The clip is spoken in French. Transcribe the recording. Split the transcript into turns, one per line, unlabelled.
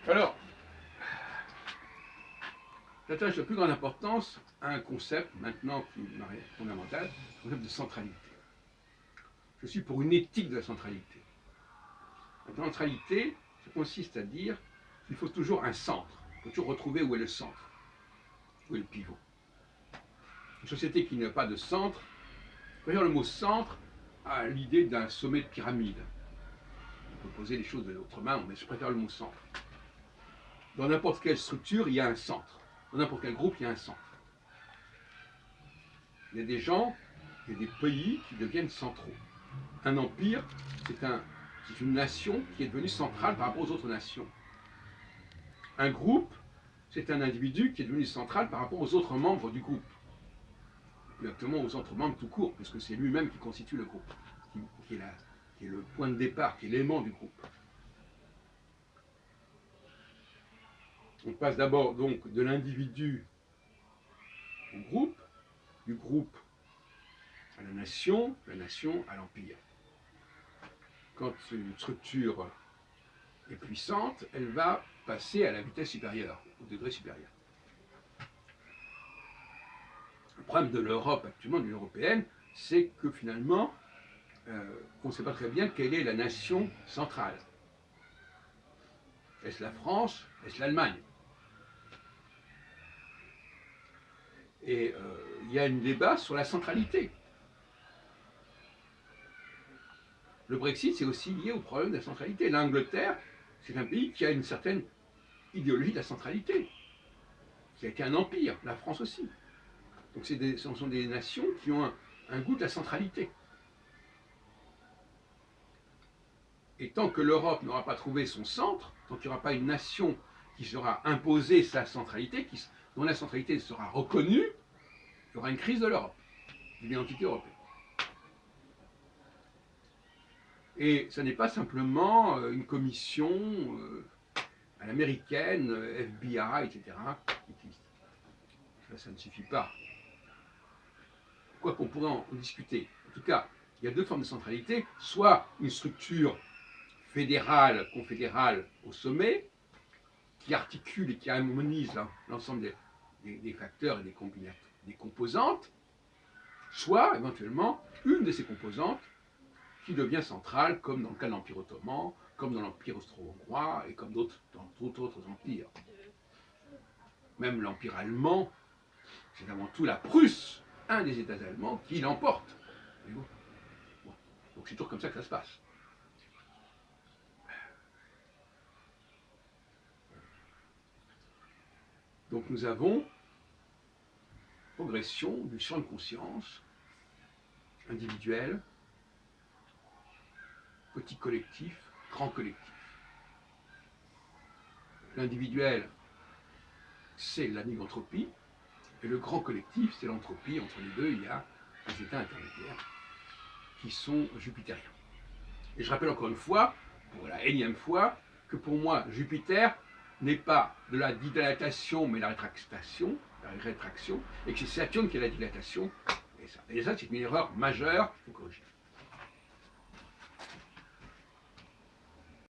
Alors, j'attache la plus grande importance à un concept, maintenant qui me paraît fondamental, le concept de centralité. Je suis pour une éthique de la centralité. La centralité, ça consiste à dire qu'il faut toujours un centre. Il faut toujours retrouver où est le centre, où est le pivot. Une société qui n'a pas de centre, d'ailleurs le mot centre a l'idée d'un sommet de pyramide. On peut poser les choses de l'autre main, mais je préfère le mot centre. Dans n'importe quelle structure, il y a un centre. Dans n'importe quel groupe, il y a un centre. Il y a des gens, il y a des pays qui deviennent centraux. Un empire, c'est une nation qui est devenue centrale par rapport aux autres nations. Un groupe, c'est un individu qui est devenu central par rapport aux autres membres du groupe. Exactement aux autres membres tout court, puisque c'est lui-même qui constitue le groupe, qui est le point de départ, qui est l'élément du groupe. On passe d'abord donc de l'individu au groupe, du groupe à la nation à l'empire. Quand une structure est puissante, elle va passer à la vitesse supérieure, au degré supérieur. Le problème de l'Europe actuellement, de l'Union européenne, c'est que finalement, on ne sait pas très bien quelle est la nation centrale. Est-ce la France? Est-ce l'Allemagne? Et il y a un débat sur la centralité. Le Brexit, c'est aussi lié au problème de la centralité. L'Angleterre, c'est un pays qui a une certaine idéologie de la centralité, qui a été un empire, la France aussi. Donc ce sont des nations qui ont un goût de la centralité. Et tant que l'Europe n'aura pas trouvé son centre, tant qu'il n'y aura pas une nation qui sera imposée sa centralité, dont la centralité sera reconnue, il y aura une crise de l'Europe, de l'identité européenne. Et ce n'est pas simplement une commission à l'américaine, FBI, etc. Ça ne suffit pas. Quoi qu'on pourrait en discuter. En tout cas, il y a deux formes de centralité. Soit une structure fédérale, confédérale au sommet, qui articule et qui harmonise l'ensemble des facteurs et des composantes, soit éventuellement une de ces composantes qui devient centrale, comme dans le cas de l'Empire ottoman, comme dans l'Empire austro-hongrois et comme dans d'autres empires. Même l'Empire allemand, c'est avant tout la Prusse, un des États allemands, qui l'emporte. Donc c'est toujours comme ça que ça se passe. Donc nous avons progression du champ de conscience individuel, petit collectif, grand collectif. L'individuel, c'est l'anigantropie, et le grand collectif, c'est l'entropie. Entre les deux, il y a des états intermédiaires qui sont jupitériens. Et je rappelle encore une fois, pour la énième fois, que pour moi, Jupiter n'est pas de la dilatation, mais la rétraction, et que c'est Saturne qui est la dilatation. Et ça c'est une erreur majeure qu'il faut corriger.